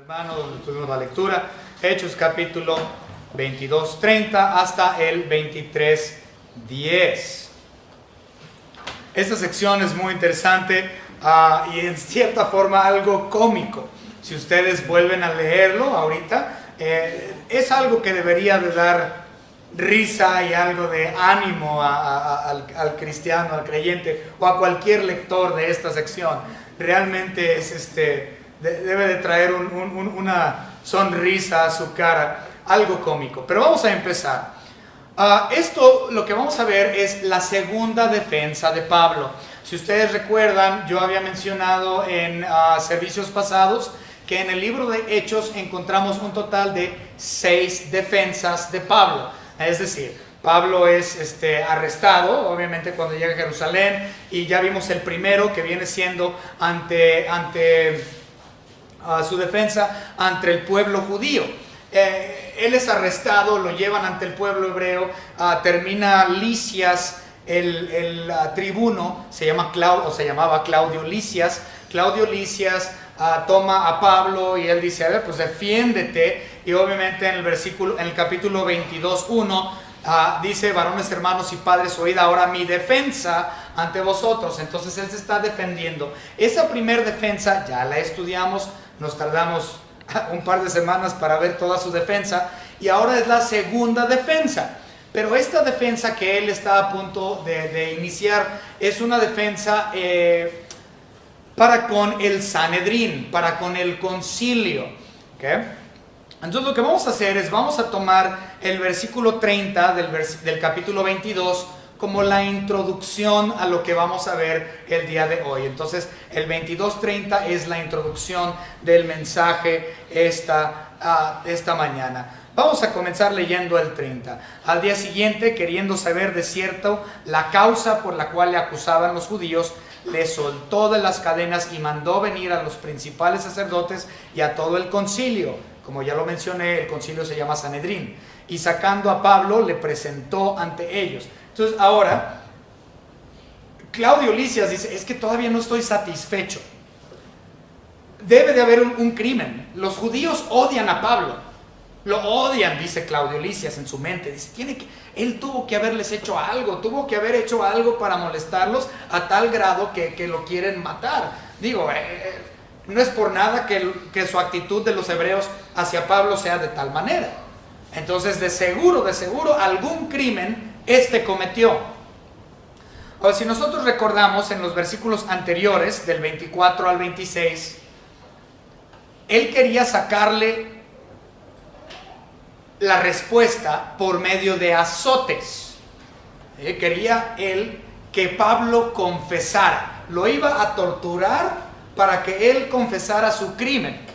Hermano, donde tuvimos la lectura, Hechos capítulo 22:30 hasta el 23:10. Esta sección es muy interesante y en cierta forma algo cómico. Si ustedes vuelven a leerlo ahorita, es algo que debería de dar risa y algo de ánimo al cristiano, al creyente o a cualquier lector de esta sección. Realmente es debe de traer una sonrisa a su cara, algo cómico. Pero vamos a empezar. Esto, lo que vamos a ver es la segunda defensa de Pablo. Si ustedes recuerdan, yo había mencionado en servicios pasados que en el libro de Hechos encontramos un total de 6 defensas de Pablo. Es decir, Pablo es arrestado, obviamente, cuando llega a Jerusalén, y ya vimos el primero que viene siendo ante su defensa ante el pueblo judío. Él es arrestado, lo llevan ante el pueblo hebreo, termina Lisias, el tribuno, se llamaba Claudio Lisias. Claudio Lisias toma a Pablo y él dice, a ver, pues defiéndete, y obviamente en el capítulo 22:1 dice, varones, hermanos y padres, oíd ahora mi defensa ante vosotros. Entonces él se está defendiendo. Esa primera defensa ya la estudiamos, nos tardamos un par de semanas para ver toda su defensa, y ahora es la segunda defensa. Pero esta defensa que él está a punto de iniciar es una defensa para con el Sanedrín, para con el concilio, ¿okay? Entonces lo que vamos a hacer es, vamos a tomar el versículo 30 del capítulo 22 como la introducción a lo que vamos a ver el día de hoy. Entonces el 22:30 es la introducción del mensaje esta mañana. Vamos a comenzar leyendo el 30. Al día siguiente, queriendo saber de cierto la causa por la cual le acusaban los judíos, le soltó de las cadenas y mandó venir a los principales sacerdotes y a todo el concilio. Como ya lo mencioné, el concilio se llama Sanedrín. Y sacando a Pablo, le presentó ante ellos. Entonces ahora, Claudio Lisias dice, es que todavía no estoy satisfecho. Debe de haber un crimen. Los judíos odian a Pablo. Lo odian, dice Claudio Lisias en su mente. Dice, él tuvo que haberles hecho algo, tuvo que haber hecho algo para molestarlos a tal grado que lo quieren matar. Digo, no es por nada que su actitud de los hebreos hacia Pablo sea de tal manera. Entonces, de seguro, algún crimen cometió. Ahora, si nosotros recordamos en los versículos anteriores, del 24 al 26, él quería sacarle la respuesta por medio de azotes. Quería él que Pablo confesara. Lo iba a torturar para que él confesara su crimen.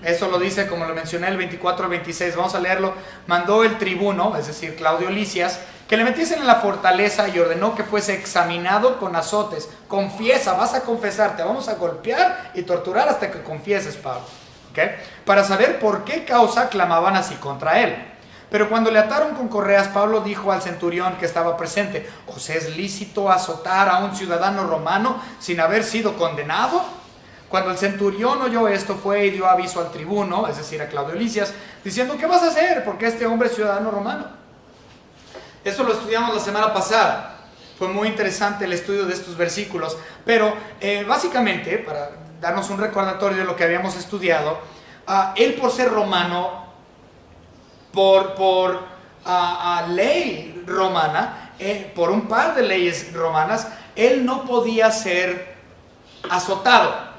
Eso lo dice, como lo mencioné, el 24 al 26. Vamos a leerlo. Mandó el tribuno, es decir, Claudio Lisias, que le metiesen en la fortaleza y ordenó que fuese examinado con azotes. Confiesa, vas a confesar, te vamos a golpear y torturar hasta que confieses, Pablo. ¿Okay? Para saber por qué causa clamaban así contra él. Pero cuando le ataron con correas, Pablo dijo al centurión que estaba presente, ¿os es lícito azotar a un ciudadano romano sin haber sido condenado? Cuando el centurión oyó esto, fue y dio aviso al tribuno, es decir, a Claudio Lisias, diciendo, ¿qué vas a hacer? Porque este hombre es ciudadano romano. Eso lo estudiamos la semana pasada. Fue muy interesante el estudio de estos versículos, pero básicamente, para darnos un recordatorio de lo que habíamos estudiado, él, por ser romano, por ley romana, por un par de leyes romanas, él no podía ser azotado.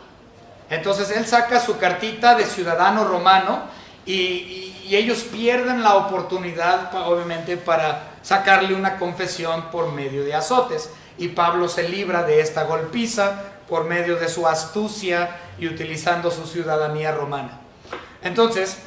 Entonces él saca su cartita de ciudadano romano y ellos pierden la oportunidad, obviamente, para sacarle una confesión por medio de azotes. Y Pablo se libra de esta golpiza por medio de su astucia y utilizando su ciudadanía romana. Entonces,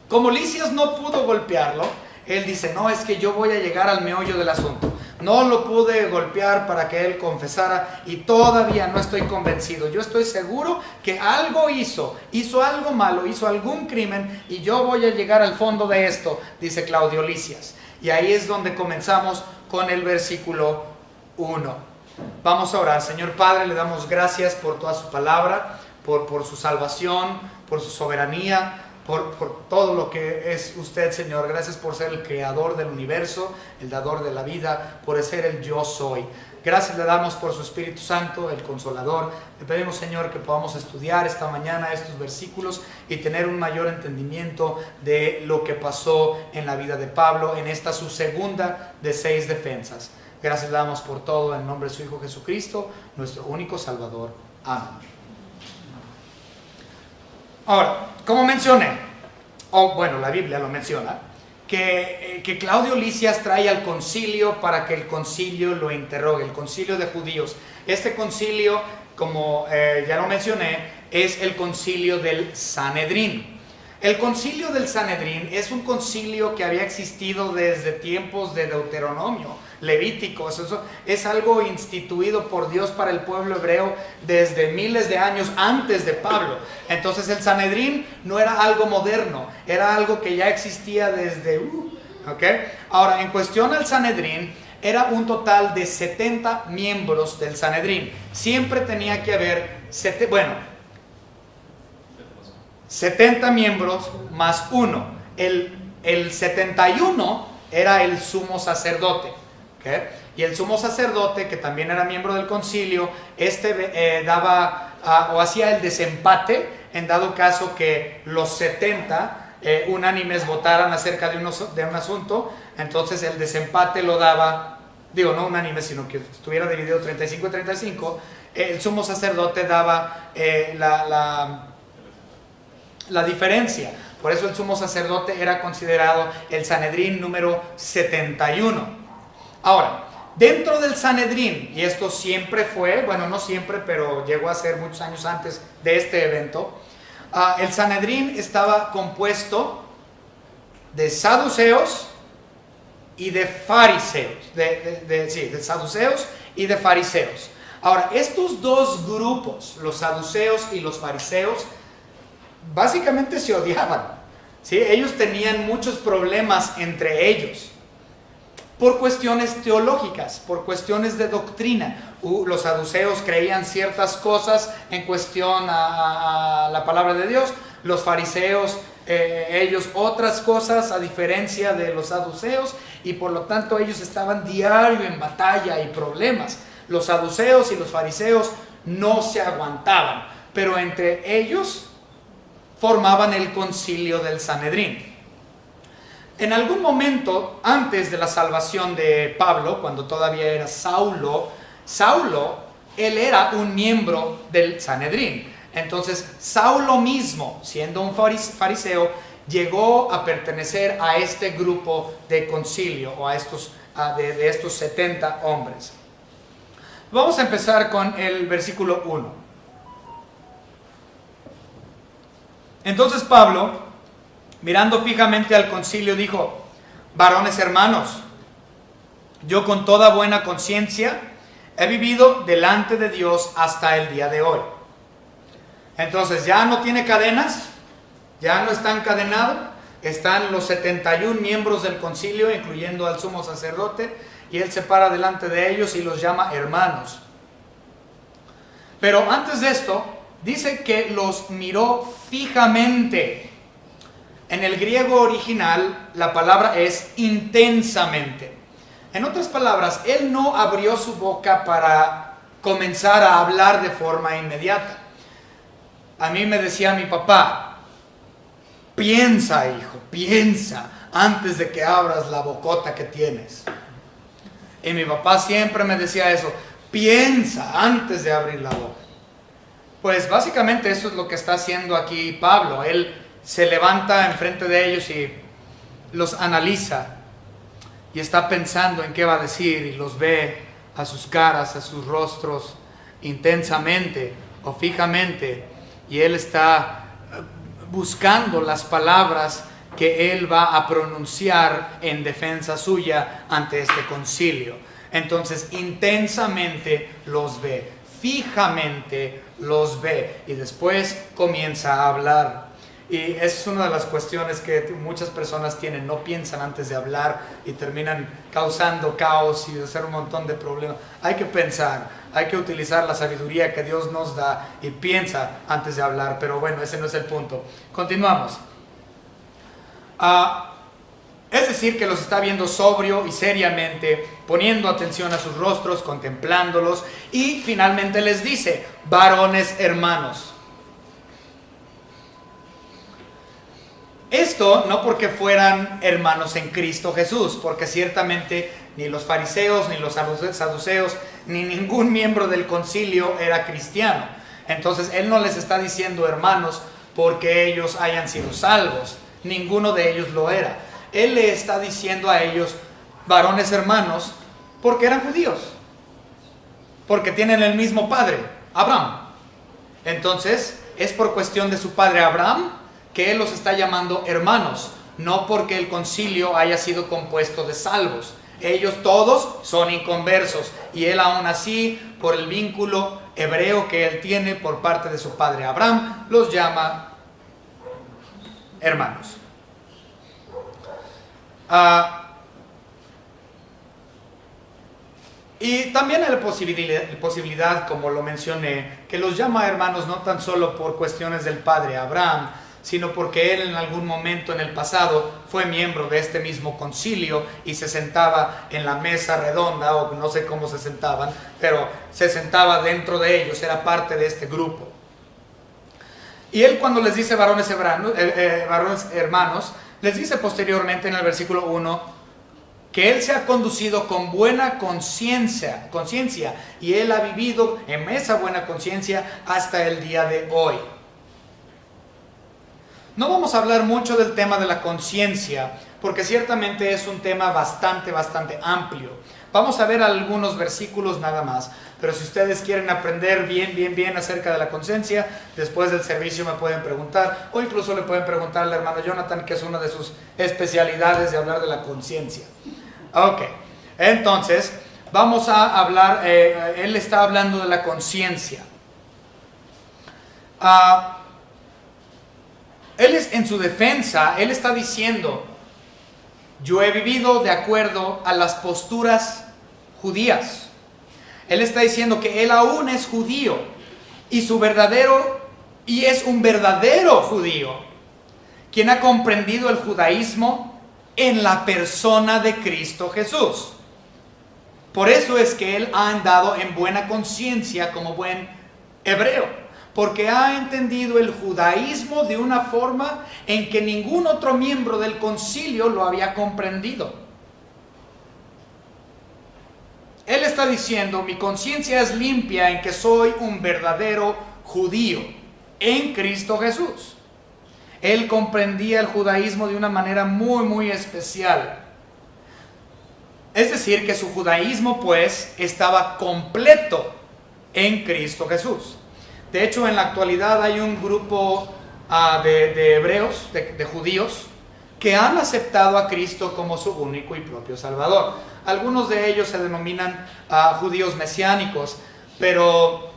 como Lisias no pudo golpearlo, él dice, no, es que yo voy a llegar al meollo del asunto. No lo pude golpear para que él confesara y todavía no estoy convencido. Yo estoy seguro que algo hizo algo malo, hizo algún crimen y yo voy a llegar al fondo de esto, dice Claudio Lisias. Y ahí es donde comenzamos con el versículo 1. Vamos a orar. Señor Padre, le damos gracias por toda su palabra, por su salvación, por su soberanía, por todo lo que es usted, Señor. Gracias por ser el creador del universo, el dador de la vida, por ser el yo soy. Gracias le damos por su Espíritu Santo, el Consolador. Le pedimos, Señor, que podamos estudiar esta mañana estos versículos y tener un mayor entendimiento de lo que pasó en la vida de Pablo en esta su segunda de 6 defensas. Gracias le damos por todo en nombre de su Hijo Jesucristo, nuestro único Salvador. Amén. Ahora, como mencioné, bueno, la Biblia lo menciona, que Claudio Lisias trae al concilio para que el concilio lo interrogue, el concilio de judíos. Este concilio, como ya lo mencioné, es el concilio del Sanedrín. El concilio del Sanedrín es un concilio que había existido desde tiempos de Deuteronomio, Levíticos. Eso es algo instituido por Dios para el pueblo hebreo desde miles de años antes de Pablo. Entonces el Sanedrín no era algo moderno, era algo que ya existía desde... Ahora, en cuestión al Sanedrín, era un total de 70 miembros del Sanedrín. Siempre tenía que haber 70 miembros más uno. El 71 era el sumo sacerdote. Y el sumo sacerdote, que también era miembro del concilio, daba o hacía el desempate en dado caso que los 70 unánimes votaran acerca de un asunto. Entonces el desempate lo daba, no unánime, sino que estuviera dividido 35 y 35. El sumo sacerdote daba la diferencia. Por eso el sumo sacerdote era considerado el Sanedrín número 71. Ahora, dentro del Sanedrín, y esto siempre fue, bueno, no siempre, pero llegó a ser muchos años antes de este evento, el Sanedrín estaba compuesto de saduceos y de fariseos, de saduceos y de fariseos. Ahora, estos dos grupos, los saduceos y los fariseos, básicamente se odiaban, ¿sí? Ellos tenían muchos problemas entre ellos por cuestiones teológicas, por cuestiones de doctrina. Los saduceos creían ciertas cosas en cuestión a la palabra de Dios. Los fariseos, ellos otras cosas a diferencia de los saduceos, y por lo tanto ellos estaban diario en batalla y problemas. Los saduceos y los fariseos no se aguantaban, pero entre ellos formaban el concilio del Sanedrín. En algún momento antes de la salvación de Pablo, cuando todavía era Saulo, él era un miembro del Sanedrín. Entonces Saulo mismo, siendo un fariseo, llegó a pertenecer a este grupo de concilio, o a estos 70 hombres. Vamos a empezar con el versículo 1. Entonces Pablo, mirando fijamente al concilio, dijo: varones hermanos, yo con toda buena conciencia he vivido delante de Dios hasta el día de hoy. Entonces ya no tiene cadenas, ya no está encadenado, están los 71 miembros del concilio, incluyendo al sumo sacerdote, y él se para delante de ellos y los llama hermanos. Pero antes de esto, dice que los miró fijamente. En el griego original, la palabra es intensamente. En otras palabras, él no abrió su boca para comenzar a hablar de forma inmediata. A mí me decía mi papá: piensa, hijo, piensa antes de que abras la bocota que tienes. Y mi papá siempre me decía eso: piensa antes de abrir la boca. Pues básicamente eso es lo que está haciendo aquí Pablo. Él se levanta enfrente de ellos y los analiza y está pensando en qué va a decir, y los ve a sus caras, a sus rostros, intensamente o fijamente, y él está buscando las palabras que él va a pronunciar en defensa suya ante este concilio. Entonces intensamente los ve, fijamente los ve, y después comienza a hablar. Y esa es una de las cuestiones que muchas personas tienen: no piensan antes de hablar y terminan causando caos y hacer un montón de problemas. Hay que pensar hay que utilizar la sabiduría que Dios nos da y piensa antes de hablar, pero bueno, ese no es el punto. Continuamos. Es decir, que los está viendo sobrio y seriamente, poniendo atención a sus rostros, contemplándolos, y finalmente les dice: varones hermanos. Esto no porque fueran hermanos en Cristo Jesús, porque ciertamente ni los fariseos, ni los saduceos, ni ningún miembro del concilio era cristiano. Entonces Él no les está diciendo hermanos porque ellos hayan sido salvos. Ninguno de ellos lo era. Él le está diciendo a ellos varones hermanos porque eran judíos, porque tienen el mismo padre, Abraham. Entonces es por cuestión de su padre Abraham que Él los está llamando hermanos, no porque el concilio haya sido compuesto de salvos. Ellos todos son inconversos y Él aún así, por el vínculo hebreo que Él tiene por parte de su padre Abraham, los llama hermanos. Y también hay la posibilidad, como lo mencioné, que los llama hermanos no tan solo por cuestiones del padre Abraham, sino porque él en algún momento en el pasado fue miembro de este mismo concilio y se sentaba en la mesa redonda, o no sé cómo se sentaban, pero se sentaba dentro de ellos, era parte de este grupo. Y él, cuando les dice varones hermanos, les dice posteriormente en el versículo 1 que él se ha conducido con buena conciencia, y él ha vivido en esa buena conciencia hasta el día de hoy. No vamos a hablar mucho del tema de la conciencia, porque ciertamente es un tema bastante amplio. Vamos a ver algunos versículos nada más, pero si ustedes quieren aprender bien acerca de la conciencia, después del servicio me pueden preguntar, o incluso le pueden preguntar al hermano Jonathan, que es una de sus especialidades de hablar de la conciencia. Ok, entonces vamos a hablar, él está hablando de la conciencia. Él es, en su defensa, él está diciendo: yo he vivido de acuerdo a las posturas judías. Él está diciendo que él aún es judío y es un verdadero judío, quien ha comprendido el judaísmo en la persona de Cristo Jesús. Por eso es que él ha andado en buena conciencia como buen hebreo, porque ha entendido el judaísmo de una forma en que ningún otro miembro del concilio lo había comprendido. Él está diciendo: mi conciencia es limpia en que soy un verdadero judío en Cristo Jesús. Él comprendía el judaísmo de una manera muy especial. Es decir, que su judaísmo pues estaba completo en Cristo Jesús. De hecho, en la actualidad hay un grupo de hebreos, de judíos, que han aceptado a Cristo como su único y propio Salvador. Algunos de ellos se denominan judíos mesiánicos, pero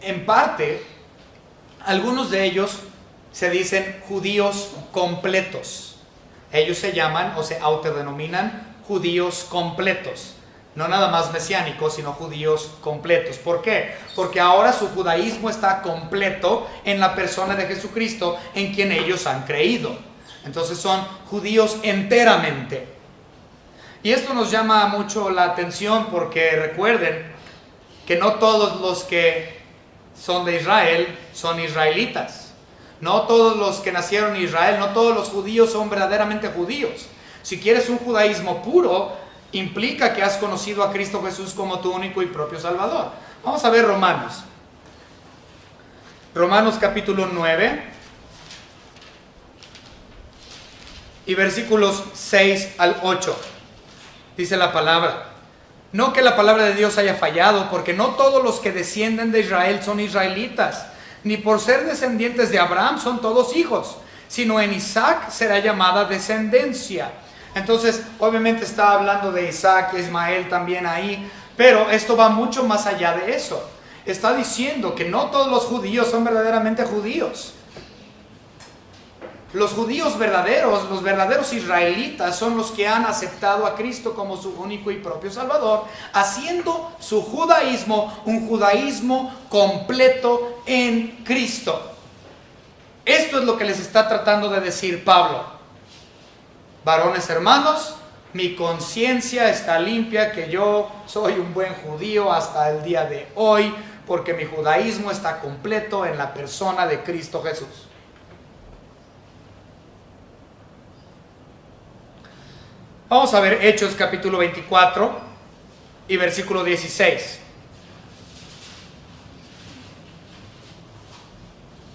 en parte, algunos de ellos se dicen judíos completos. Ellos se llaman o se autodenominan judíos completos. No nada más mesiánicos, sino judíos completos. ¿Por qué? Porque ahora su judaísmo está completo en la persona de Jesucristo, en quien ellos han creído. Entonces son judíos enteramente. Y esto nos llama mucho la atención, porque recuerden que no todos los que son de Israel son israelitas. No todos los que nacieron en Israel, no todos los judíos son verdaderamente judíos. Si quieres un judaísmo puro, implica que has conocido a Cristo Jesús como tu único y propio Salvador. Vamos a ver Romanos. Romanos capítulo 9 y versículos 6 al 8. Dice la palabra: no que la palabra de Dios haya fallado, porque no todos los que descienden de Israel son israelitas, ni por ser descendientes de Abraham son todos hijos, sino en Isaac será llamada descendencia. Entonces, obviamente está hablando de Isaac y Ismael también ahí, pero esto va mucho más allá de eso. Está diciendo que no todos los judíos son verdaderamente judíos. Los judíos verdaderos, los verdaderos israelitas, son los que han aceptado a Cristo como su único y propio Salvador, haciendo su judaísmo un judaísmo completo en Cristo. Esto es lo que les está tratando de decir Pablo. Varones hermanos, mi conciencia está limpia, que yo soy un buen judío hasta el día de hoy, porque mi judaísmo está completo en la persona de Cristo Jesús. Vamos a ver Hechos capítulo 24 y versículo 16.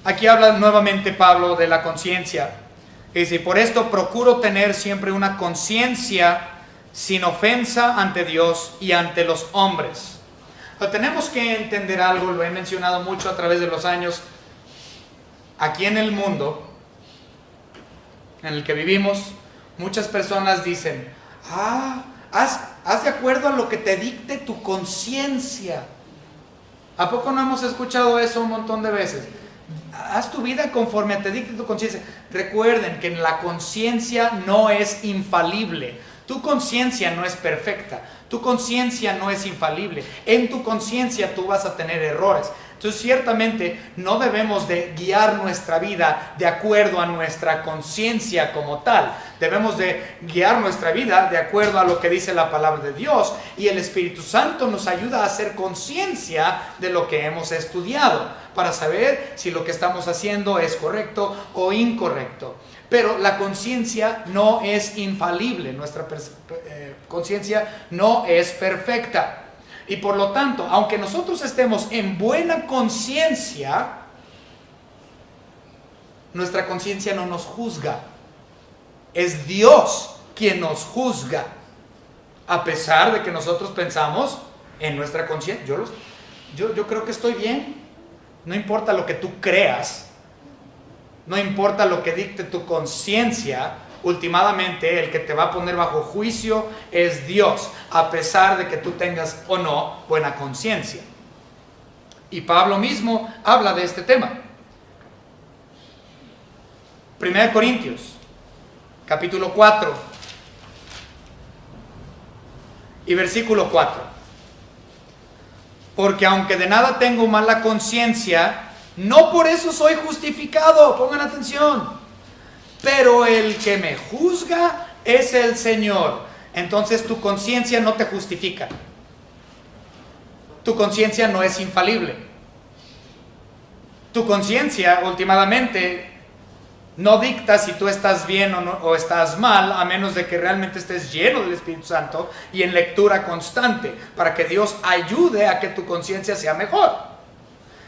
Aquí habla nuevamente Pablo de la conciencia. Dice, por esto procuro tener siempre una conciencia sin ofensa ante Dios y ante los hombres. Pero tenemos que entender algo, lo he mencionado mucho a través de los años. Aquí en el mundo en el que vivimos, muchas personas dicen, haz de acuerdo a lo que te dicte tu conciencia. ¿A poco no hemos escuchado eso un montón de veces? Haz tu vida conforme te dicte tu conciencia. Recuerden que la conciencia no es infalible. Tu conciencia no es perfecta. Tu conciencia no es infalible. En tu conciencia tú vas a tener errores. Entonces ciertamente no debemos de guiar nuestra vida de acuerdo a nuestra conciencia como tal. Debemos de guiar nuestra vida de acuerdo a lo que dice la palabra de Dios. Y el Espíritu Santo nos ayuda a hacer conciencia de lo que hemos estudiado, para saber si lo que estamos haciendo es correcto o incorrecto. Pero la conciencia no es infalible. Nuestra conciencia no es perfecta. Y por lo tanto, aunque nosotros estemos en buena conciencia, nuestra conciencia no nos juzga. Es Dios quien nos juzga. A pesar de que nosotros pensamos en nuestra conciencia. Yo creo que estoy bien. No importa lo que tú creas. No importa lo que dicte tu conciencia. Últimamente el que te va a poner bajo juicio es Dios, a pesar de que tú tengas o no buena conciencia. Y Pablo mismo habla de este tema. 1 Corintios, capítulo 4 y versículo 4. Porque aunque de nada tengo mala conciencia, no por eso soy justificado. Pongan atención. Pero el que me juzga es el Señor. Entonces tu conciencia no te justifica. Tu conciencia no es infalible. Tu conciencia últimamente no dicta si tú estás bien o estás mal, a menos de que realmente estés lleno del Espíritu Santo y en lectura constante, para que Dios ayude a que tu conciencia sea mejor.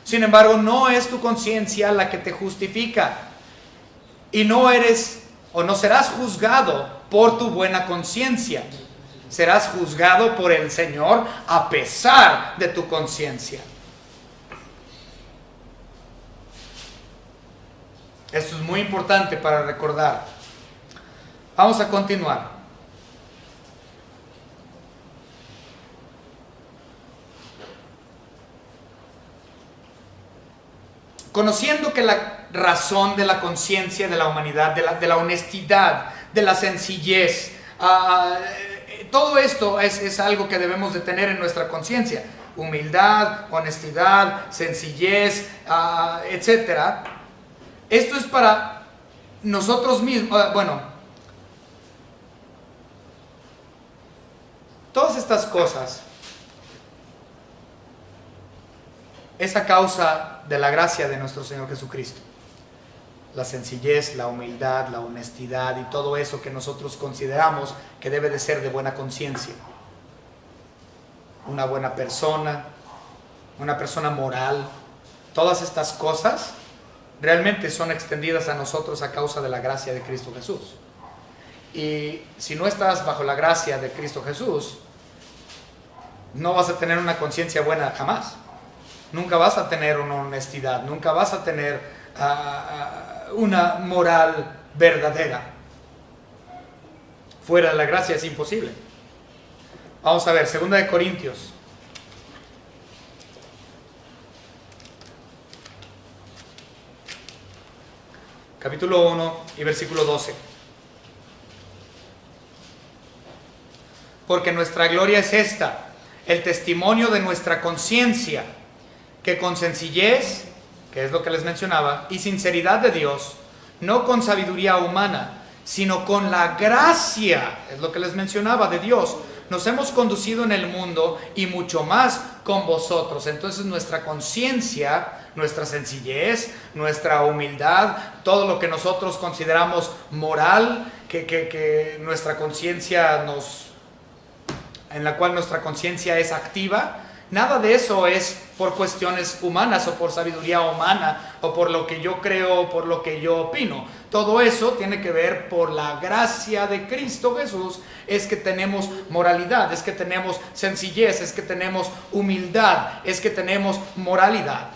Sin embargo, no es tu conciencia la que te justifica. Y no eres o no serás juzgado por tu buena conciencia. Serás juzgado por el Señor a pesar de tu conciencia. Esto es muy importante para recordar. Vamos a continuar. Conociendo que la razón de la conciencia de la humanidad, de la honestidad, de la sencillez, todo esto es algo que debemos de tener en nuestra conciencia. Humildad, honestidad, sencillez, etc. Esto es para nosotros mismos. Todas estas cosas es a causa de la gracia de nuestro Señor Jesucristo. La sencillez, la humildad, la honestidad y todo eso que nosotros consideramos que debe de ser de buena conciencia. Una buena persona, una persona moral. Todas estas cosas realmente son extendidas a nosotros a causa de la gracia de Cristo Jesús. Y si no estás bajo la gracia de Cristo Jesús, no vas a tener una conciencia buena jamás. Nunca vas a tener una honestidad, nunca vas a tener una moral verdadera. Fuera de la gracia es imposible. Vamos a ver, 2 Corintios. capítulo 1 y versículo 12. Porque nuestra gloria es esta, el testimonio de nuestra conciencia, que con sencillez, que es lo que les mencionaba, y sinceridad de Dios, no con sabiduría humana, sino con la gracia, es lo que les mencionaba, de Dios, nos hemos conducido en el mundo y mucho más con vosotros. Entonces nuestra conciencia, nuestra sencillez, nuestra humildad, todo lo que nosotros consideramos moral, que nuestra conciencia en la cual nuestra conciencia es activa, nada de eso es por cuestiones humanas o por sabiduría humana o por lo que yo creo o por lo que yo opino. Todo eso tiene que ver por la gracia de Cristo Jesús. Es que tenemos moralidad, es que tenemos sencillez, es que tenemos humildad, es que tenemos moralidad.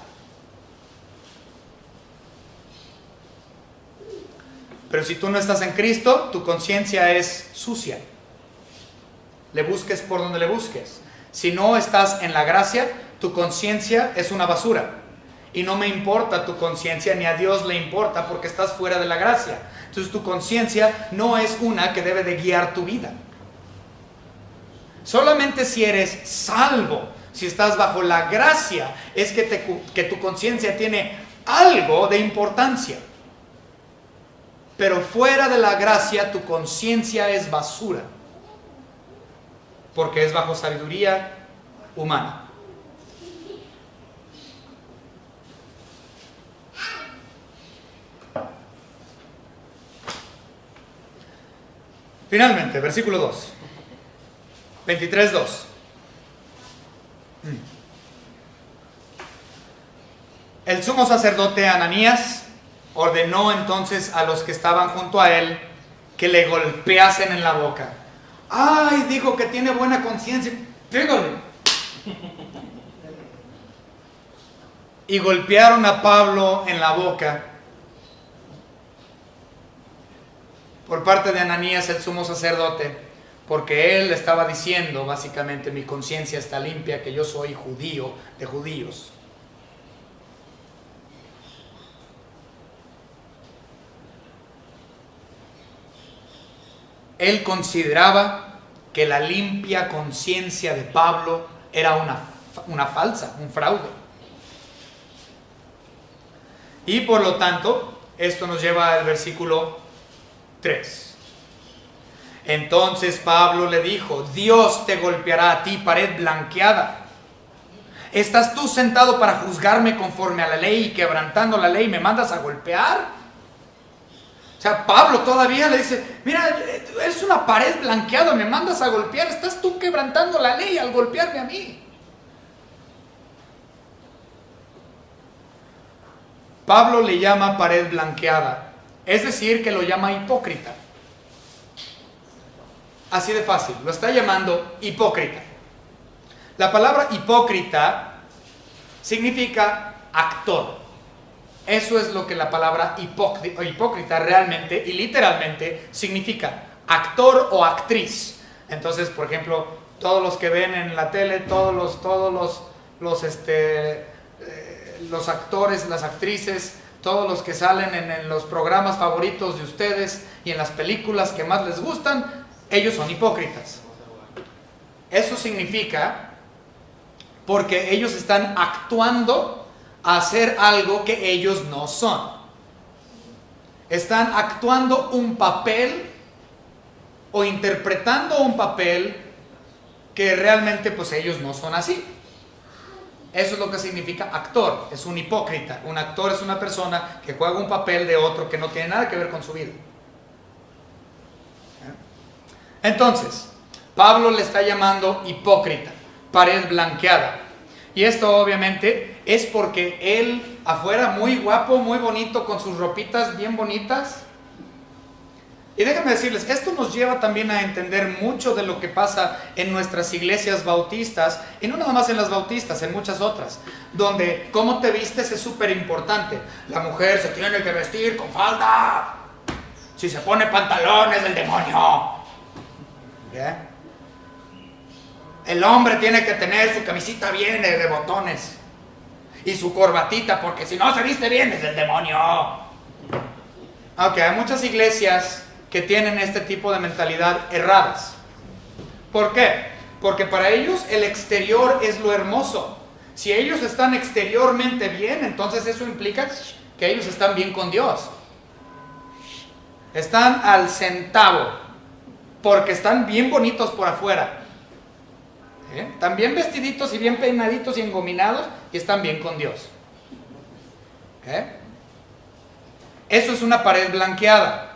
Pero si tú no estás en Cristo, tu conciencia es sucia. Le busques por donde le busques. Si no estás en la gracia, tu conciencia es una basura. Y no me importa tu conciencia, ni a Dios le importa, porque estás fuera de la gracia. Entonces tu conciencia no es una que debe de guiar tu vida. Solamente si eres salvo, si estás bajo la gracia, es que tu conciencia tiene algo de importancia. Pero fuera de la gracia, tu conciencia es basura, porque es bajo sabiduría humana. Finalmente, versículo 2. 23:2. El sumo sacerdote Ananías ordenó entonces a los que estaban junto a él que le golpeasen en la boca. ¡Ay! Dijo que tiene buena conciencia. ¡Pégale! Y golpearon a Pablo en la boca por parte de Ananías, el sumo sacerdote, porque él estaba diciendo básicamente: mi conciencia está limpia, que yo soy judío de judíos. Él consideraba que la limpia conciencia de Pablo era una falsa, un fraude. Y por lo tanto, esto nos lleva al versículo 3. Entonces Pablo le dijo: Dios te golpeará a ti, pared blanqueada. ¿Estás tú sentado para juzgarme conforme a la ley y quebrantando la ley me mandas a golpear? O sea, Pablo todavía le dice: mira, es una pared blanqueada, me mandas a golpear. Estás tú quebrantando la ley al golpearme a mí. Pablo le llama pared blanqueada, es decir, que lo llama hipócrita. Así de fácil, lo está llamando hipócrita. La palabra hipócrita significa actor. Eso es lo que la palabra hipócrita realmente y literalmente significa: actor o actriz. Entonces, por ejemplo, todos los que ven en la tele, todos los actores, las actrices, todos los que salen en los programas favoritos de ustedes y en las películas que más les gustan, ellos son hipócritas. Eso significa porque ellos están actuando a hacer algo que ellos no son. Están actuando un papel o interpretando un papel que realmente pues ellos no son así. Eso es lo que significa actor, es un hipócrita. Un actor es una persona que juega un papel de otro que no tiene nada que ver con su vida. Entonces, Pablo le está llamando hipócrita, pared blanqueada. Y esto obviamente es porque él afuera muy guapo, muy bonito, con sus ropitas bien bonitas. Y déjenme decirles, esto nos lleva también a entender mucho de lo que pasa en nuestras iglesias bautistas, y no nada más en las bautistas, en muchas otras, donde cómo te vistes es súper importante. La mujer se tiene que vestir con falda. Si se pone pantalones, del demonio. ¿Bien? El hombre tiene que tener su camisita bien de botones y su corbatita, porque si no se viste bien es del demonio. Aunque hay muchas iglesias que tienen este tipo de mentalidad erradas. ¿Por qué? Porque para ellos el exterior es lo hermoso. Si ellos están exteriormente bien, entonces eso implica que ellos están bien con Dios. Están al centavo, porque están bien bonitos por afuera. Están bien vestiditos y bien peinaditos y engominados y están bien con Dios. Eso es una pared blanqueada.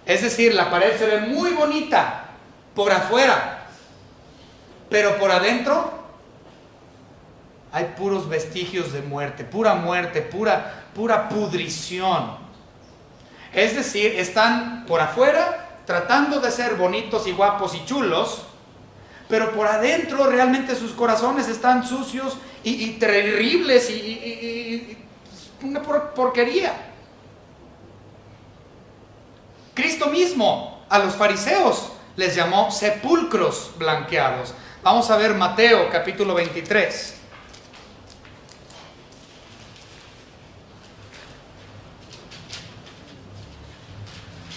Es decir, la pared se ve muy bonita por afuera, pero por adentro hay puros vestigios de muerte, pura pudrición. Es decir, están por afuera tratando de ser bonitos y guapos y chulos, pero por adentro realmente sus corazones están sucios y terribles y una porquería. Cristo mismo a los fariseos les llamó sepulcros blanqueados. Vamos a ver Mateo capítulo 23.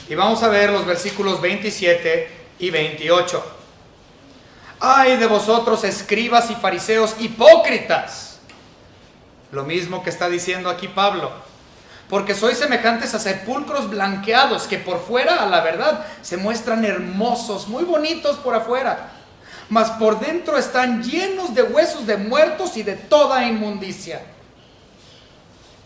Y vamos a ver los versículos 27 y 28. ¡Ay de vosotros, escribas y fariseos hipócritas! Lo mismo que está diciendo aquí Pablo. Porque sois semejantes a sepulcros blanqueados, que por fuera, a la verdad, se muestran hermosos, muy bonitos por afuera, mas por dentro están llenos de huesos de muertos y de toda inmundicia.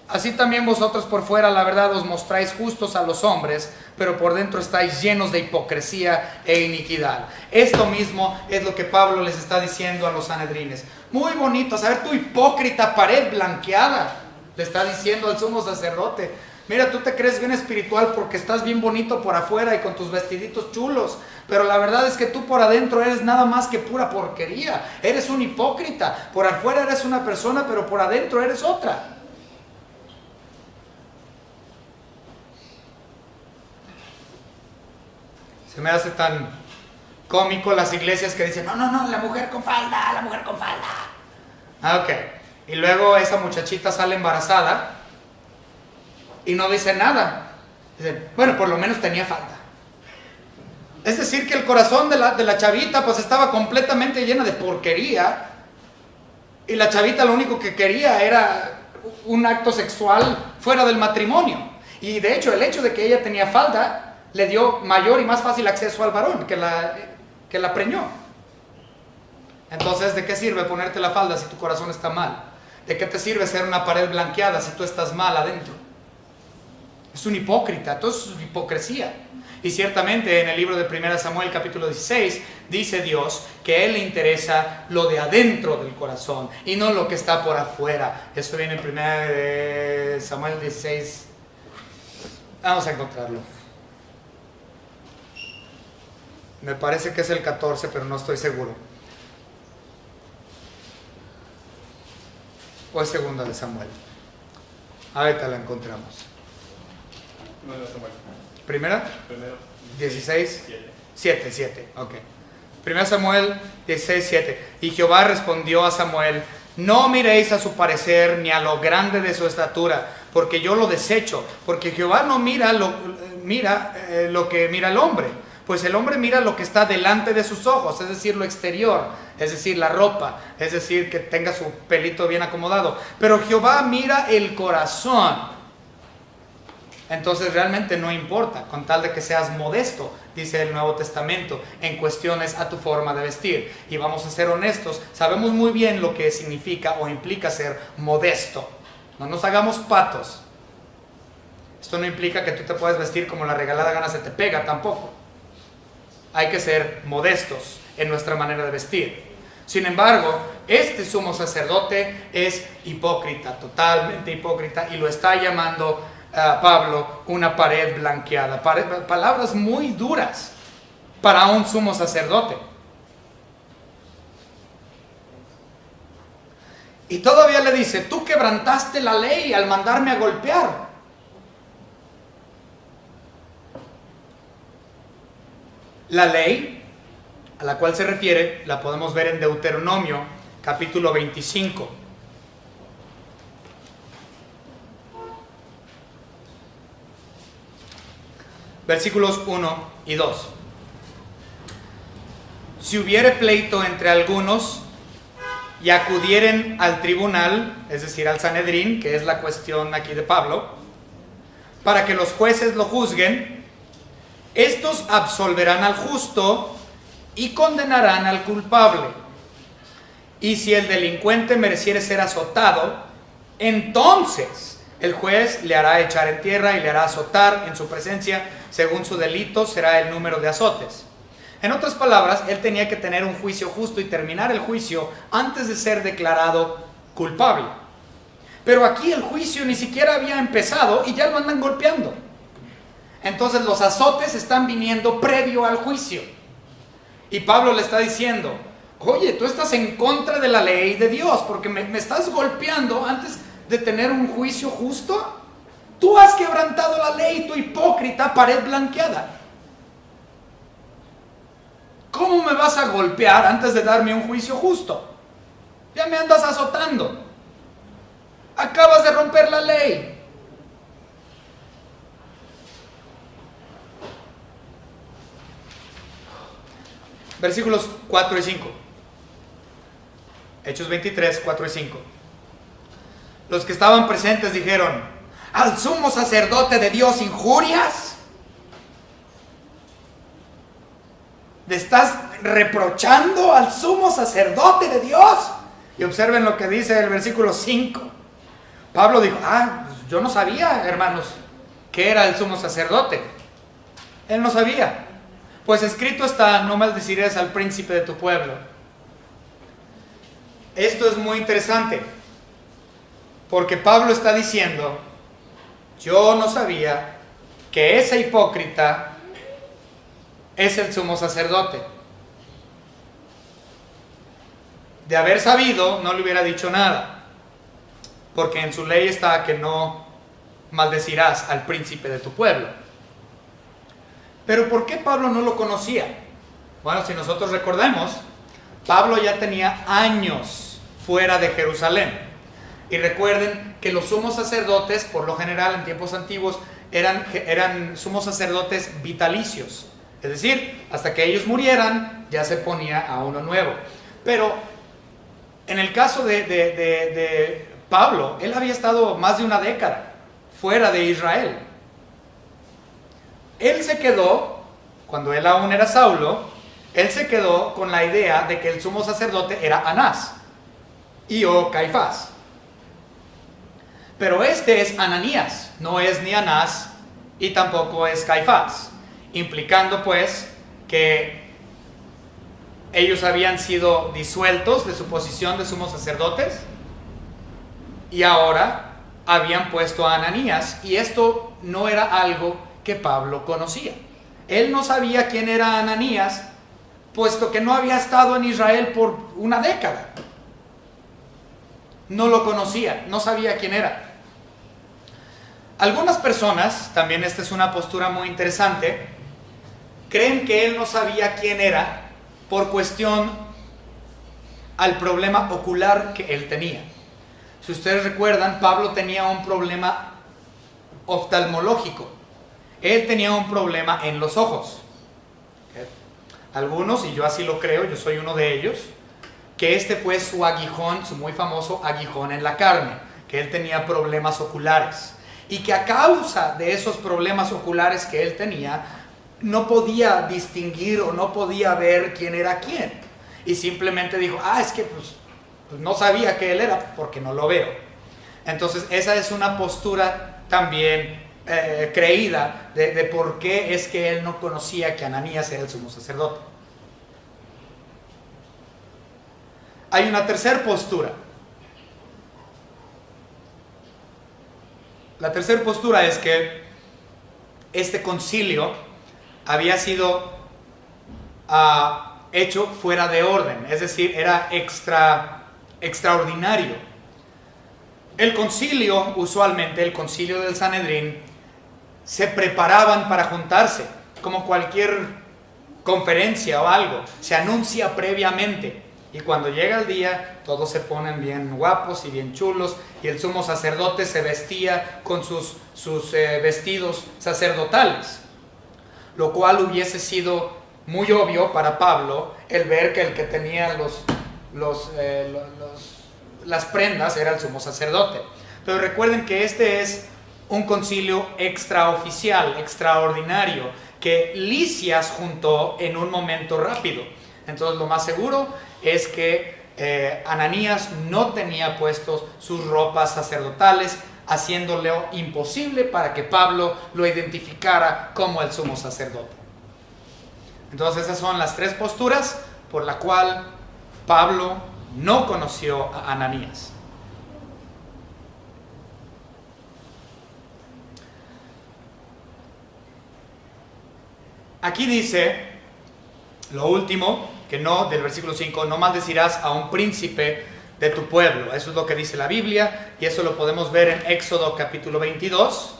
Así también vosotros por fuera, la verdad, os mostráis justos a los hombres, pero por dentro estáis llenos de hipocresía e iniquidad. Esto mismo es lo que Pablo les está diciendo a los sanhedrines. Muy bonito, a ver tu hipócrita pared blanqueada, le está diciendo al sumo sacerdote. Mira, tú te crees bien espiritual porque estás bien bonito por afuera y con tus vestiditos chulos, pero la verdad es que tú por adentro eres nada más que pura porquería. Eres un hipócrita. Por afuera eres una persona, pero por adentro eres otra. Se me hace tan cómico las iglesias que dicen, no, la mujer con falda, la mujer con falda. Ok. Y luego esa muchachita sale embarazada y no dice nada. Dicen, bueno, por lo menos tenía falda. Es decir, que el corazón de la chavita pues estaba completamente llena de porquería. Y la chavita lo único que quería era un acto sexual fuera del matrimonio. Y de hecho, el hecho de que ella tenía falda le dio mayor y más fácil acceso al varón que la preñó. Entonces, ¿de qué sirve ponerte la falda si tu corazón está mal? ¿De qué te sirve ser una pared blanqueada si tú estás mal adentro? Es un hipócrita, todo eso es hipocresía. Y ciertamente en el libro de 1 Samuel capítulo 16 dice Dios que a Él le interesa lo de adentro del corazón y no lo que está por afuera. Eso viene en 1 Samuel 16. Vamos a encontrarlo. Me parece que es el 14, pero no estoy seguro. O es segunda de Samuel. Ahorita la encontramos. No, de Samuel. ¿Primera? Primero. 16. 7. Ok. 1 Samuel 16, 7. Y Jehová respondió a Samuel: no miréis a su parecer ni a lo grande de su estatura, porque yo lo desecho. Porque Jehová no mira lo que mira el hombre, pues el hombre mira lo que está delante de sus ojos, es decir, lo exterior, es decir, la ropa, es decir, que tenga su pelito bien acomodado. Pero Jehová mira el corazón. Entonces realmente no importa, con tal de que seas modesto, dice el Nuevo Testamento, en cuestiones a tu forma de vestir. Y vamos a ser honestos, sabemos muy bien lo que significa o implica ser modesto. No nos hagamos patos. Esto no implica que tú te puedas vestir como la regalada gana se te pega, tampoco. Hay que ser modestos en nuestra manera de vestir. Sin embargo, este sumo sacerdote es hipócrita, totalmente hipócrita, y lo está llamando Pablo una pared blanqueada. Palabras muy duras para un sumo sacerdote. Y todavía le dice: tú quebrantaste la ley al mandarme a golpear. La ley a la cual se refiere la podemos ver en Deuteronomio capítulo 25. versículos 1 y 2. Si hubiere pleito entre algunos y acudieren al tribunal, es decir, al Sanedrín, que es la cuestión aquí de Pablo, para que los jueces lo juzguen, estos absolverán al justo y condenarán al culpable. Y si el delincuente mereciere ser azotado, entonces el juez le hará echar en tierra y le hará azotar en su presencia, según su delito será el número de azotes. En otras palabras, él tenía que tener un juicio justo y terminar el juicio antes de ser declarado culpable. Pero aquí el juicio ni siquiera había empezado y ya lo andan golpeando. Entonces los azotes están viniendo previo al juicio. Y Pablo le está diciendo, oye, tú estás en contra de la ley de Dios porque me estás golpeando antes de tener un juicio justo. Tú has quebrantado la ley, tu hipócrita, pared blanqueada. ¿Cómo me vas a golpear antes de darme un juicio justo? Ya me andas azotando. Acabas de romper la ley. Versículos 4 y 5. Hechos 23, 4 y 5. Los que estaban presentes dijeron, ¿al sumo sacerdote de Dios injurias? ¿Le estás reprochando al sumo sacerdote de Dios? Y observen lo que dice el versículo 5. Pablo dijo, pues yo no sabía, hermanos, que era el sumo sacerdote. Él no sabía. Pues escrito está, no maldecirás al príncipe de tu pueblo. Esto es muy interesante, porque Pablo está diciendo, yo no sabía que ese hipócrita es el sumo sacerdote. De haber sabido, no le hubiera dicho nada, porque en su ley está que no maldecirás al príncipe de tu pueblo. Pero ¿por qué Pablo no lo conocía? Bueno, si nosotros recordamos, Pablo ya tenía años fuera de Jerusalén. Y recuerden que los sumos sacerdotes, por lo general en tiempos antiguos, eran sumos sacerdotes vitalicios. Es decir, hasta que ellos murieran, ya se ponía a uno nuevo. Pero en el caso de Pablo, él había estado más de una década fuera de Israel. Él se quedó, cuando él aún era Saulo, él se quedó con la idea de que el sumo sacerdote era Anás o Caifás. Pero este es Ananías, no es ni Anás y tampoco es Caifás, implicando pues que ellos habían sido disueltos de su posición de sumos sacerdotes y ahora habían puesto a Ananías, y esto no era algo que Pablo conocía. Él no sabía quién era Ananías, puesto que no había estado en Israel por una década. No lo conocía, no sabía quién era. Algunas personas, también esta es una postura muy interesante, creen que él no sabía quién era por cuestión al problema ocular que él tenía. Si ustedes recuerdan, Pablo tenía un problema oftalmológico. Él tenía un problema en los ojos. Algunos, y yo así lo creo, yo soy uno de ellos, que este fue su aguijón, su muy famoso aguijón en la carne, que él tenía problemas oculares. Y que a causa de esos problemas oculares que él tenía, no podía distinguir o no podía ver quién era quién. Y simplemente dijo, es que pues no sabía que él era porque no lo veo. Entonces esa es una postura también creída de por qué es que él no conocía que Ananías era el sumo sacerdote. Hay una tercera postura. La tercera postura es que este concilio había sido hecho fuera de orden, es decir, era extraordinario. El concilio, usualmente el concilio del Sanedrín, se preparaban para juntarse, como cualquier conferencia o algo, se anuncia previamente. Y cuando llega el día, todos se ponen bien guapos y bien chulos, y el sumo sacerdote se vestía con sus vestidos sacerdotales. lo cual hubiese sido muy obvio para Pablo el ver que el que tenía las prendas era el sumo sacerdote. Pero recuerden que este es un concilio extraoficial, extraordinario, que Lisias juntó en un momento rápido. Entonces lo más seguro es que Ananías no tenía puestos sus ropas sacerdotales, haciéndole imposible para que Pablo lo identificara como el sumo sacerdote. Entonces esas son las tres posturas por la cual Pablo no conoció a Ananías. Aquí dice lo último, que no, del versículo 5, no maldecirás a un príncipe de tu pueblo. Eso es lo que dice la Biblia, y eso lo podemos ver en Éxodo capítulo 22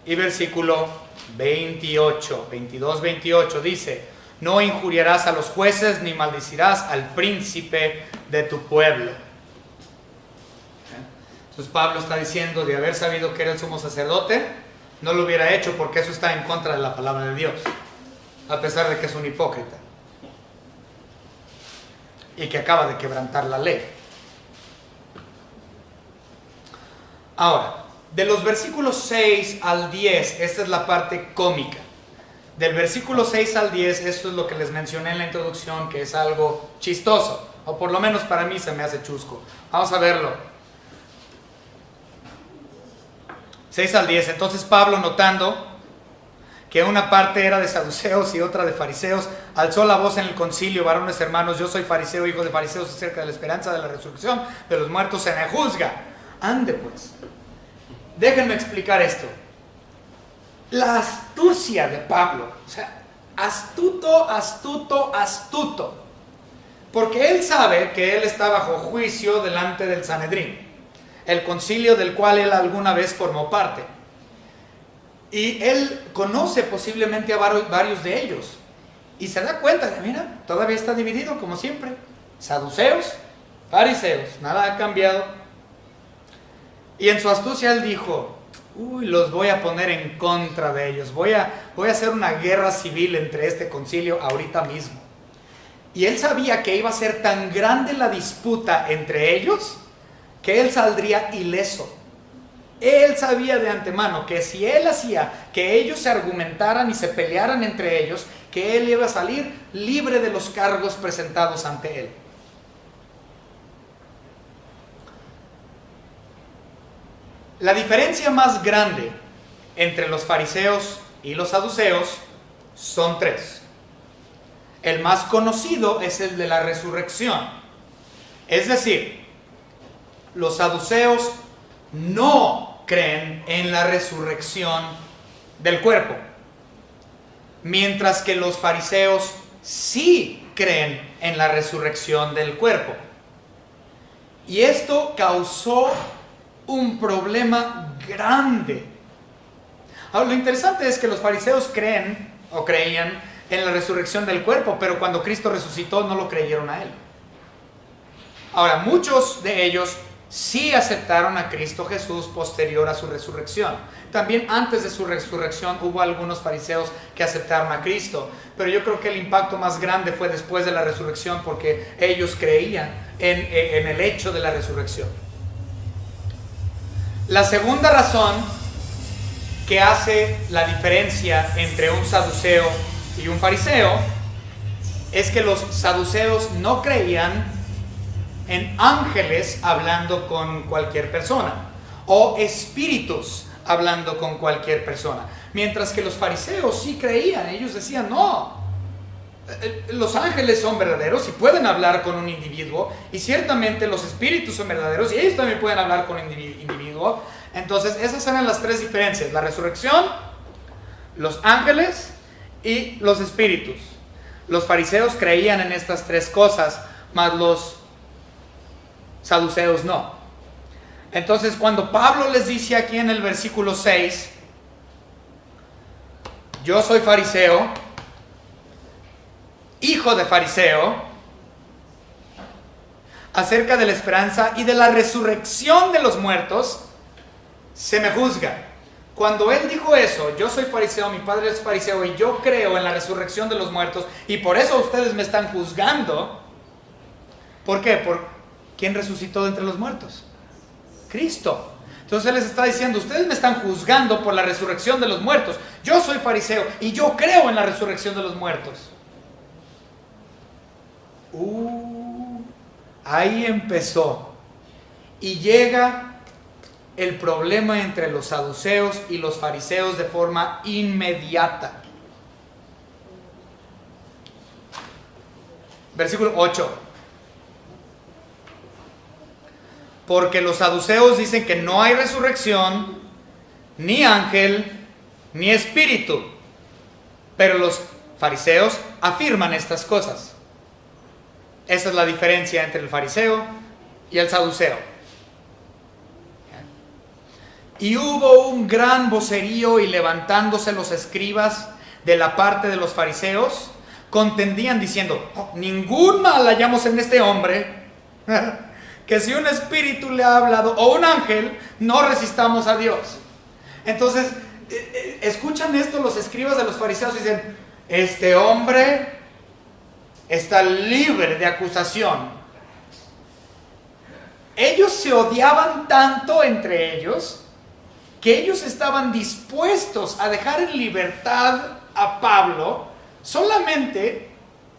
y versículo 28. 22-28 dice: no injuriarás a los jueces ni maldecirás al príncipe de tu pueblo. Entonces Pablo está diciendo, de haber sabido que era el sumo sacerdote, no lo hubiera hecho, porque eso está en contra de la palabra de Dios, a pesar de que es un hipócrita y que acaba de quebrantar la ley. Ahora, de los versículos 6 al 10, esta es la parte cómica. Del versículo 6 al 10, esto es lo que les mencioné en la introducción, que es algo chistoso, o por lo menos para mí se me hace chusco. Vamos a verlo. 6 al 10, entonces Pablo, notando que una parte era de saduceos y otra de fariseos, alzó la voz en el concilio: varones hermanos, yo soy fariseo, hijo de fariseos, acerca de la esperanza de la resurrección de los muertos se me juzga. Ande pues, déjenme explicar esto. La astucia de Pablo, o sea, astuto, porque él sabe que él está bajo juicio delante del Sanedrín, el concilio del cual él alguna vez formó parte. Y él conoce posiblemente a varios de ellos. Y se da cuenta de, mira, todavía está dividido como siempre. Saduceos, fariseos, nada ha cambiado. Y en su astucia él dijo: los voy a poner en contra de ellos. Voy a hacer una guerra civil entre este concilio ahorita mismo. Y él sabía que iba a ser tan grande la disputa entre ellos que él saldría ileso. Él sabía de antemano que si él hacía que ellos se argumentaran y se pelearan entre ellos, que él iba a salir libre de los cargos presentados ante él. La diferencia más grande entre los fariseos y los saduceos son tres. El más conocido es el de la resurrección. Es decir, los saduceos no creen en la resurrección del cuerpo, mientras que los fariseos sí creen en la resurrección del cuerpo. Y esto causó un problema grande. Ahora, lo interesante es que los fariseos creen o creían en la resurrección del cuerpo, pero cuando Cristo resucitó no lo creyeron a él. Ahora, muchos de ellos sí aceptaron a Cristo Jesús posterior a su resurrección. También antes de su resurrección hubo algunos fariseos que aceptaron a Cristo, pero yo creo que el impacto más grande fue después de la resurrección, porque ellos creían en el hecho de la resurrección. La segunda razón que hace la diferencia entre un saduceo y un fariseo es que los saduceos no creían en ángeles hablando con cualquier persona o espíritus hablando con cualquier persona, mientras que los fariseos sí creían. Ellos decían: no, los ángeles son verdaderos y pueden hablar con un individuo, y ciertamente los espíritus son verdaderos y ellos también pueden hablar con un individuo. Entonces esas eran las tres diferencias: la resurrección, los ángeles y los espíritus. Los fariseos creían en estas tres cosas, mas los saduceos no. Entonces, cuando Pablo les dice aquí en el versículo 6: yo soy fariseo, hijo de fariseo, acerca de la esperanza y de la resurrección de los muertos se me juzga. Cuando él dijo eso, yo soy fariseo, mi padre es fariseo y yo creo en la resurrección de los muertos y por eso ustedes me están juzgando. ¿Por qué? ¿Por quién resucitó de entre los muertos? Cristo. Entonces él les está diciendo, ustedes me están juzgando por la resurrección de los muertos. Yo soy fariseo y yo creo en la resurrección de los muertos. Ahí empezó. Y llega el problema entre los saduceos y los fariseos de forma inmediata. Versículo 8. Porque los saduceos dicen que no hay resurrección, ni ángel, ni espíritu. Pero los fariseos afirman estas cosas. Esa es la diferencia entre el fariseo y el saduceo. Y hubo un gran vocerío y levantándose los escribas de la parte de los fariseos, contendían diciendo, ningún mal hallamos en este hombre, que si un espíritu le ha hablado o un ángel, no resistamos a Dios. Entonces, escuchan esto los escribas de los fariseos y dicen, este hombre está libre de acusación. Ellos se odiaban tanto entre ellos que ellos estaban dispuestos a dejar en libertad a Pablo solamente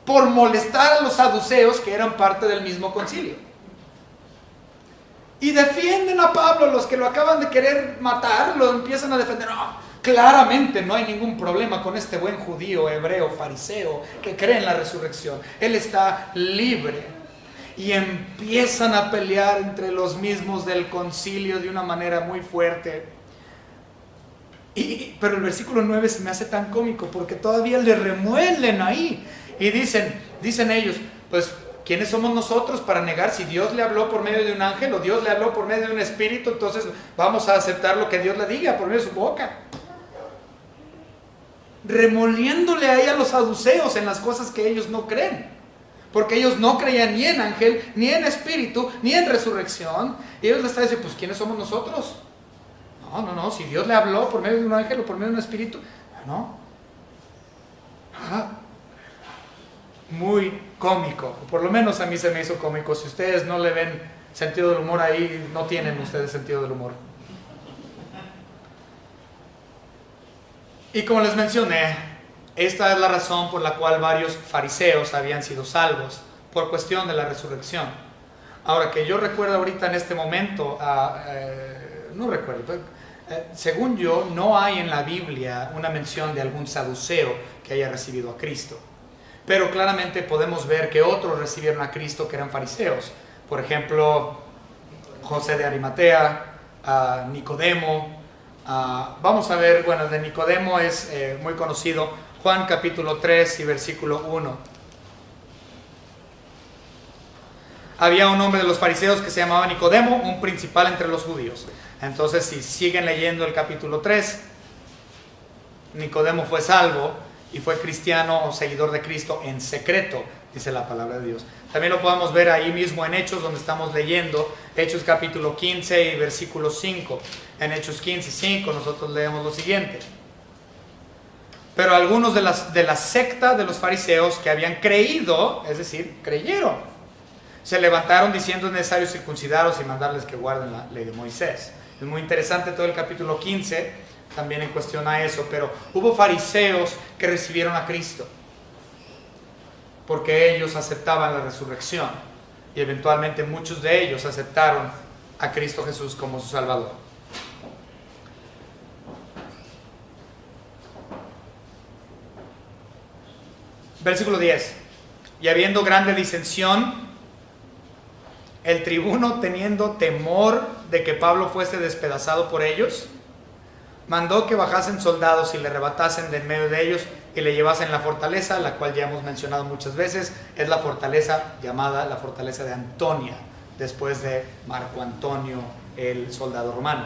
por molestar a los saduceos que eran parte del mismo concilio. Y defienden a Pablo, los que lo acaban de querer matar, lo empiezan a defender. No, claramente no hay ningún problema con este buen judío, hebreo, fariseo, que cree en la resurrección. Él está libre. Y empiezan a pelear entre los mismos del concilio de una manera muy fuerte. Pero el versículo 9 se me hace tan cómico porque todavía le remuelen ahí. Y dicen ellos, pues, ¿quiénes somos nosotros para negar si Dios le habló por medio de un ángel o Dios le habló por medio de un espíritu? Entonces vamos a aceptar lo que Dios le diga por medio de su boca. Remoliéndole ahí a los saduceos en las cosas que ellos no creen. Porque ellos no creían ni en ángel, ni en espíritu, ni en resurrección. Y ellos les están diciendo, pues, ¿quiénes somos nosotros? No, si Dios le habló por medio de un ángel o por medio de un espíritu, no. Muy cómico, por lo menos a mí se me hizo cómico. Si ustedes no le ven sentido del humor ahí, no tienen ustedes sentido del humor. Y como les mencioné, esta es la razón por la cual varios fariseos habían sido salvos, por cuestión de la resurrección. Ahora, que yo recuerdo ahorita en este momento, no recuerdo, pero, según yo, no hay en la Biblia una mención de algún saduceo que haya recibido a Cristo. Pero claramente podemos ver que otros recibieron a Cristo que eran fariseos. Por ejemplo, José de Arimatea, Nicodemo. Vamos a ver, bueno, el de Nicodemo es muy conocido. Juan capítulo 3 y versículo 1. Había un hombre de los fariseos que se llamaba Nicodemo, un principal entre los judíos. Entonces, si siguen leyendo el capítulo 3, Nicodemo fue salvo y fue cristiano o seguidor de Cristo en secreto, dice la palabra de Dios. También lo podemos ver ahí mismo en Hechos, donde estamos leyendo Hechos capítulo 15 y versículo 5. En Hechos 15, 5 nosotros leemos lo siguiente. Pero algunos de la secta de los fariseos que habían creído, es decir, creyeron, se levantaron diciendo es necesario circuncidaros y mandarles que guarden la ley de Moisés. Es muy interesante todo el capítulo 15, también en cuestión a eso, pero hubo fariseos que recibieron a Cristo porque ellos aceptaban la resurrección y eventualmente muchos de ellos aceptaron a Cristo Jesús como su Salvador. Versículo 10. Y habiendo grande disensión, el tribuno, teniendo temor de que Pablo fuese despedazado por ellos, mandó que bajasen soldados y le arrebatasen de en medio de ellos y le llevasen la fortaleza, la cual ya hemos mencionado muchas veces. Es la fortaleza llamada la fortaleza de Antonia, después de Marco Antonio, el soldado romano.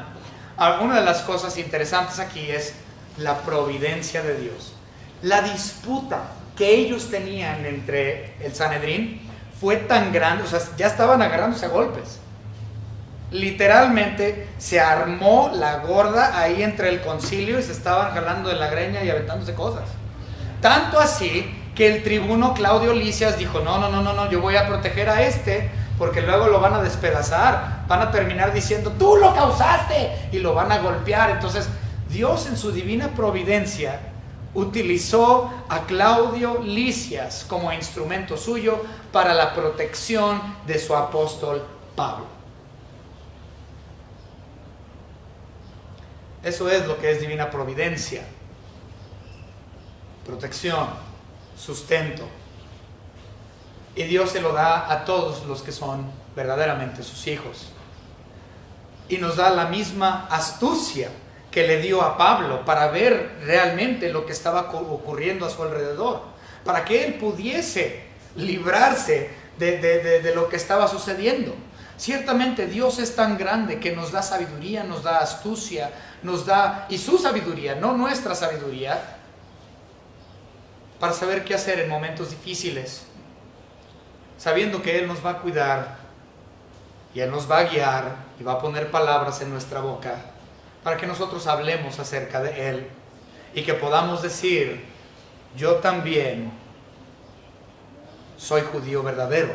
Ahora, una de las cosas interesantes aquí es la providencia de Dios. La disputa que ellos tenían entre el Sanedrín fue tan grande, o sea, ya estaban agarrándose a golpes. Literalmente se armó la gorda ahí entre el concilio y se estaban jalando de la greña y aventándose cosas. Tanto así que el tribuno Claudio Lisias dijo, no, yo voy a proteger a este, porque luego lo van a despedazar, van a terminar diciendo, tú lo causaste, y lo van a golpear. Entonces Dios en su divina providencia utilizó a Claudio Lisias como instrumento suyo para la protección de su apóstol Pablo. Eso es lo que es divina providencia: protección, sustento. Y Dios se lo da a todos los que son verdaderamente sus hijos. Y nos da la misma astucia que le dio a Pablo para ver realmente lo que estaba ocurriendo a su alrededor, para que él pudiese librarse de lo que estaba sucediendo. Ciertamente Dios es tan grande que nos da sabiduría, nos da astucia, nos da, y su sabiduría, no nuestra sabiduría, para saber qué hacer en momentos difíciles, sabiendo que Él nos va a cuidar y Él nos va a guiar y va a poner palabras en nuestra boca para que nosotros hablemos acerca de Él y que podamos decir, yo también soy judío verdadero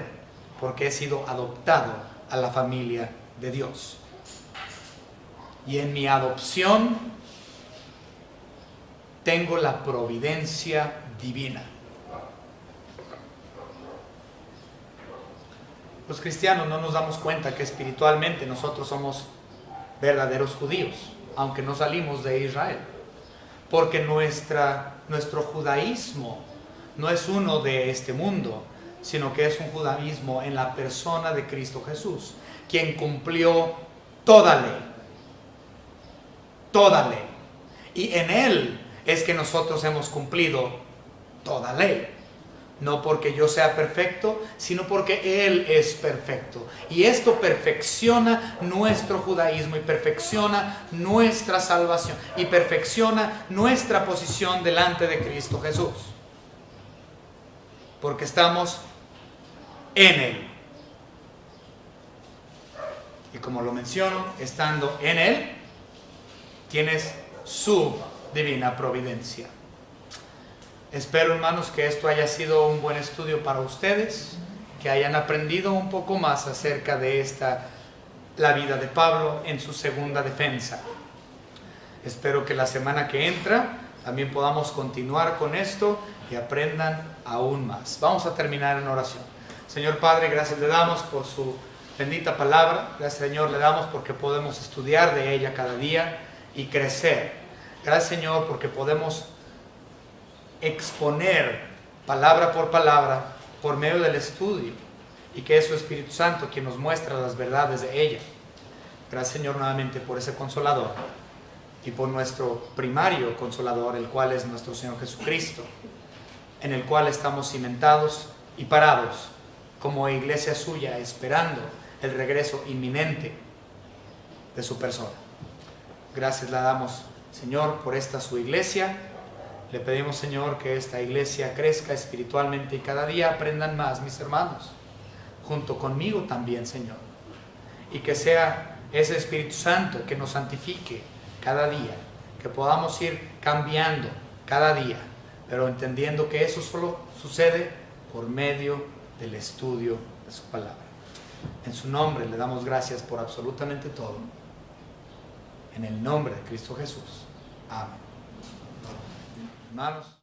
porque he sido adoptado a la familia de Dios. Y en mi adopción tengo la providencia divina. Los cristianos no nos damos cuenta que espiritualmente nosotros somos verdaderos judíos, aunque no salimos de Israel, porque nuestro judaísmo no es uno de este mundo, sino que es un judaísmo en la persona de Cristo Jesús, quien cumplió toda ley, y en Él es que nosotros hemos cumplido toda ley. No porque yo sea perfecto, sino porque Él es perfecto. Y esto perfecciona nuestro judaísmo y perfecciona nuestra salvación y perfecciona nuestra posición delante de Cristo Jesús. Porque estamos en Él. Y como lo menciono, estando en Él, tienes su divina providencia. Espero, hermanos, que esto haya sido un buen estudio para ustedes, que hayan aprendido un poco más acerca de la vida de Pablo en su segunda defensa. Espero que la semana que entra también podamos continuar con esto y aprendan aún más. Vamos a terminar en oración. Señor Padre, gracias le damos por su bendita palabra. Gracias, Señor, le damos porque podemos estudiar de ella cada día y crecer. Gracias, Señor, porque podemos exponer palabra por palabra por medio del estudio y que es su Espíritu Santo quien nos muestra las verdades de ella. Gracias, Señor, nuevamente por ese consolador y por nuestro primario consolador, el cual es nuestro Señor Jesucristo, en el cual estamos cimentados y parados como iglesia suya, esperando el regreso inminente de su persona. Gracias le damos, Señor, por esta su iglesia. Le pedimos, Señor, que esta iglesia crezca espiritualmente y cada día aprendan más mis hermanos, junto conmigo también, Señor. Y que sea ese Espíritu Santo que nos santifique cada día, que podamos ir cambiando cada día, pero entendiendo que eso solo sucede por medio del estudio de su palabra. En su nombre le damos gracias por absolutamente todo. En el nombre de Cristo Jesús. Amén. Hermanos.